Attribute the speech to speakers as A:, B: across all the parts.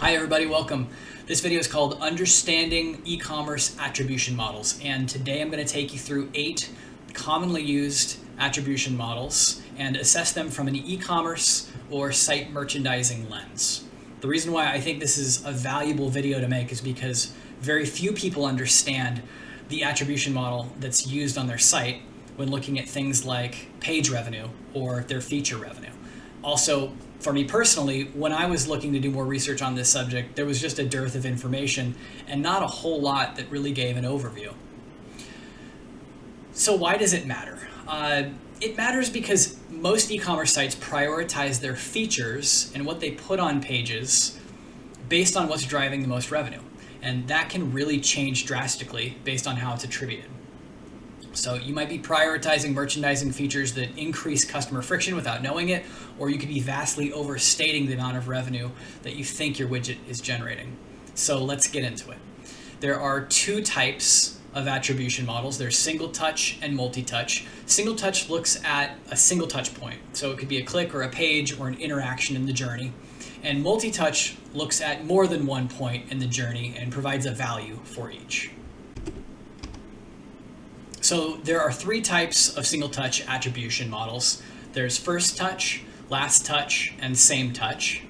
A: Hi everybody, welcome. This video is called Understanding E-commerce Attribution Models, and today I'm going to take you through 8 commonly used attribution models and assess them from an e-commerce or site merchandising lens. The reason why I think this is a valuable video to make is because very few people understand the attribution model that's used on their site when looking at things like page revenue or their feature revenue. Also, for me personally, when I was looking to do more research on this subject, there was just a dearth of information and not a whole lot that really gave an overview. So why does it matter? It matters because most e-commerce sites prioritize their features and what they put on pages based on what's driving the most revenue. And that can really change drastically based on how it's attributed. So you might be prioritizing merchandising features that increase customer friction without knowing it, or you could be vastly overstating the amount of revenue that you think your widget is generating. So let's get into it. There are 2 types of attribution models. There's single touch and multi-touch. Single touch looks at a single touch point. So it could be a click or a page or an interaction in the journey. And multi-touch looks at more than one point in the journey and provides a value for each. So there are 3 types of single touch attribution models. There's first touch, last touch, and same touch.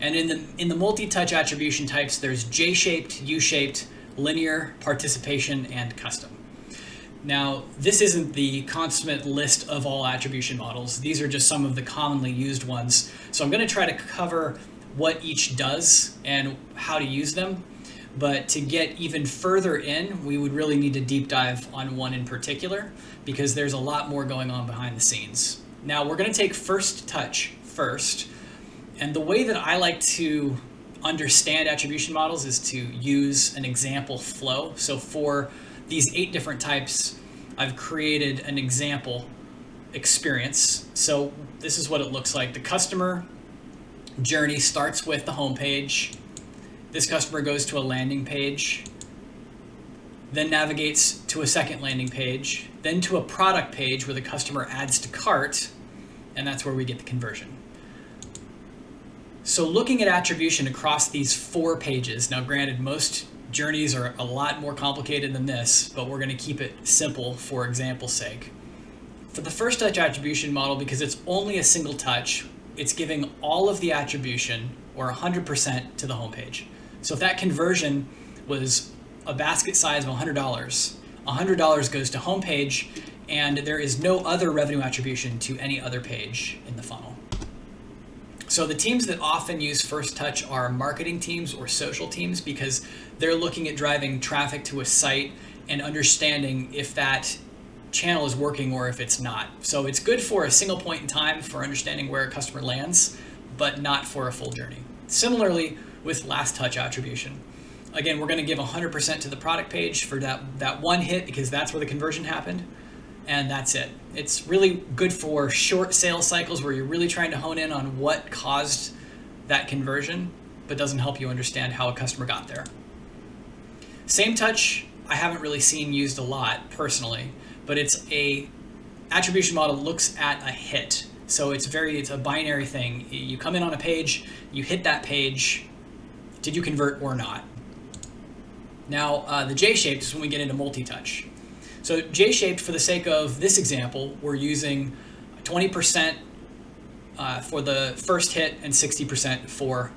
A: And in the multi-touch attribution types, there's J-shaped, U-shaped, linear, participation, and custom. Now, this isn't the consummate list of all attribution models. These are just some of the commonly used ones. So I'm going to try to cover what each does and how to use them. But to get even further in, we would really need to deep dive on one in particular because there's a lot more going on behind the scenes. Now we're going to take first touch first. And the way that I like to understand attribution models is to use an example flow. So for these 8 different types, I've created an example experience. So this is what it looks like. The customer journey starts with the homepage. This customer goes to a landing page, then navigates to a second landing page, then to a product page where the customer adds to cart, and that's where we get the conversion. So looking at attribution across these 4 pages, now granted most journeys are a lot more complicated than this, but we're going to keep it simple for example's sake. For the first touch attribution model, because it's only a single touch, it's giving all of the attribution, or 100%, to the homepage. So if that conversion was a basket size of $100, $100 goes to homepage, and there is no other revenue attribution to any other page in the funnel. So the teams that often use first touch are marketing teams or social teams because they're looking at driving traffic to a site and understanding if that channel is working or if it's not. So it's good for a single point in time for understanding where a customer lands, but not for a full journey. Similarly, with last touch attribution. Again, we're going to give 100% to the product page for that one hit because that's where the conversion happened, and that's it. It's really good for short sales cycles where you're really trying to hone in on what caused that conversion, but doesn't help you understand how a customer got there. Same touch, I haven't really seen used a lot personally, but it's a attribution model that looks at a hit. So it's a binary thing. You come in on a page, you hit that page, did you convert or not? Now, the J-shaped is when we get into multi-touch. So J-shaped, for the sake of this example, we're using 20% for the first hit and 60% for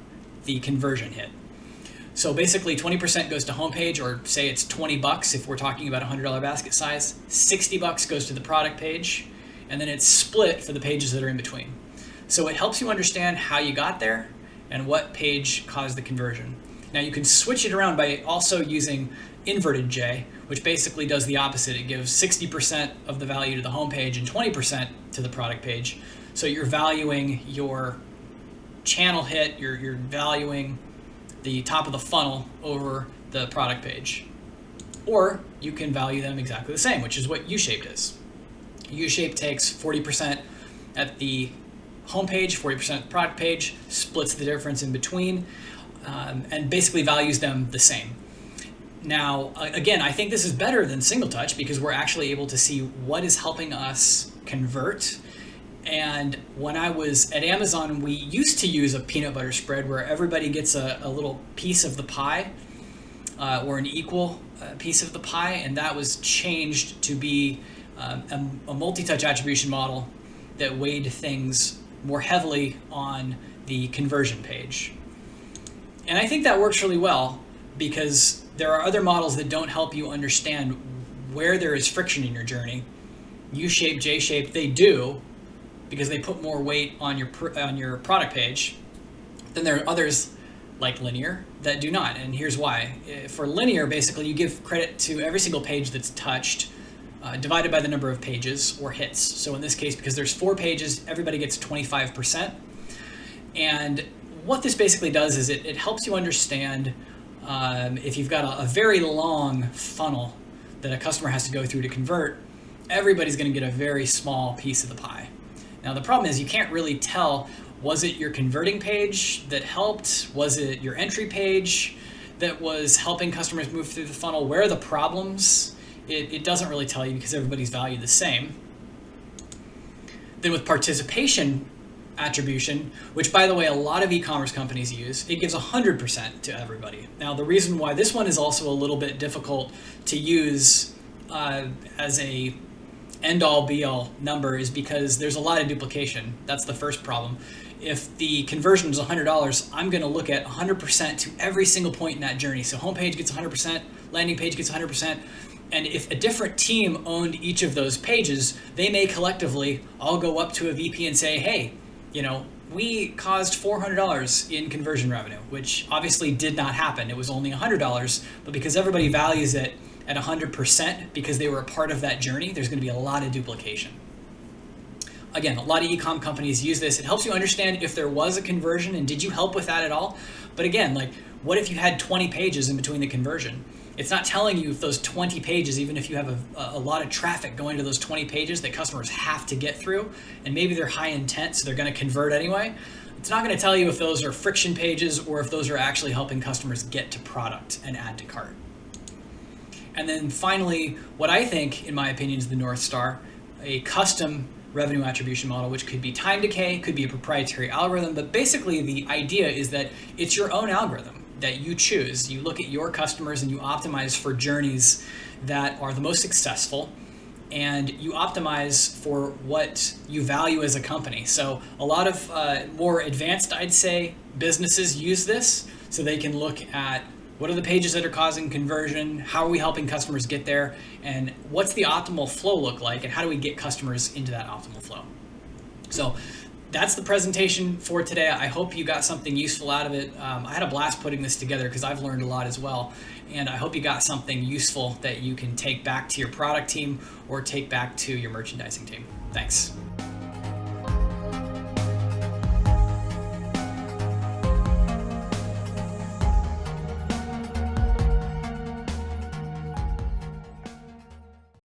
A: the conversion hit. So basically 20% goes to homepage, or say it's $20 if we're talking about a $100 basket size, $60 goes to the product page, and then it's split for the pages that are in between. So it helps you understand how you got there and what page caused the conversion. Now you can switch it around by also using inverted J, which basically does the opposite. It gives 60% of the value to the homepage and 20% to the product page. So you're valuing your channel hit, you're valuing the top of the funnel over the product page. Or you can value them exactly the same, which is what U-shaped is. U-shaped takes 40% at the homepage, 40% at the product page, splits the difference in between, and basically values them the same. Now, again, I think this is better than single touch because we're actually able to see what is helping us convert And when I was at Amazon, we used to use a peanut butter spread where everybody gets a little piece of the pie, or an equal piece of the pie, and that was changed to be a multi-touch attribution model that weighed things more heavily on the conversion page. And I think that works really well because there are other models that don't help you understand where there is friction in your journey. U-shaped, J-shaped, they do, because they put more weight on your product page. Then there are others like linear that do not, and here's why. For linear, basically you give credit to every single page that's touched, divided by the number of pages or hits. So in this case, because there's 4 pages, everybody gets 25%. And what this basically does is it helps you understand if you've got a very long funnel that a customer has to go through to convert, everybody's going to get a very small piece of the pie. Now the problem is you can't really tell, was it your converting page that helped? Was it your entry page that was helping customers move through the funnel? Where are the problems? It doesn't really tell you because everybody's valued the same. Then with participation attribution, which by the way a lot of e-commerce companies use, it gives 100% to everybody. Now the reason why this one is also a little bit difficult to use as a end-all be-all number is because there's a lot of duplication. That's the first problem. If the conversion is $100, I'm going to look at 100% to every single point in that journey. So homepage gets 100%, landing page gets 100%, and if a different team owned each of those pages, they may collectively all go up to a VP and say, hey, we caused $400 in conversion revenue, which obviously did not happen. It was only $100, but because everybody values it at 100% because they were a part of that journey, there's going to be a lot of duplication. Again, a lot of e-com companies use this. It helps you understand if there was a conversion and did you help with that at all. But again, like what if you had 20 pages in between the conversion? It's not telling you if those 20 pages, even if you have a lot of traffic going to those 20 pages that customers have to get through, and maybe they're high intent, so they're going to convert anyway. It's not going to tell you if those are friction pages or if those are actually helping customers get to product and add to cart. And then finally, what I think, in my opinion, is the North Star, a custom revenue attribution model, which could be time decay, could be a proprietary algorithm, but basically the idea is that it's your own algorithm that you choose. You look at your customers and you optimize for journeys that are the most successful, and you optimize for what you value as a company. So a lot of more advanced, I'd say, businesses use this so they can look at what are the pages that are causing conversion, how are we helping customers get there, and what's the optimal flow look like, and how do we get customers into that optimal flow. So that's the presentation for today. I hope you got something useful out of it. I had a blast putting this together because I've learned a lot as well. And I hope you got something useful that you can take back to your product team or take back to your merchandising team. Thanks.